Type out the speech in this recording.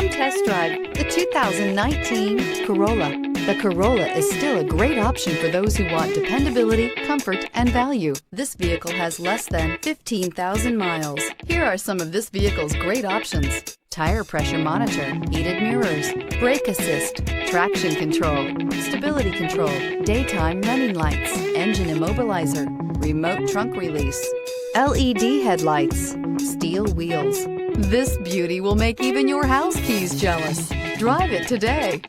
Come test drive the 2019 Corolla. The Corolla is still a great option for those who want dependability, comfort, and value. This vehicle has less than 15,000 miles. Here are some of this vehicle's great options: tire pressure monitor, heated mirrors, brake assist, traction control, stability control, daytime running lights, engine immobilizer, remote trunk release, LED headlights, steel wheels. This beauty will make even your house keys jealous. Drive it today.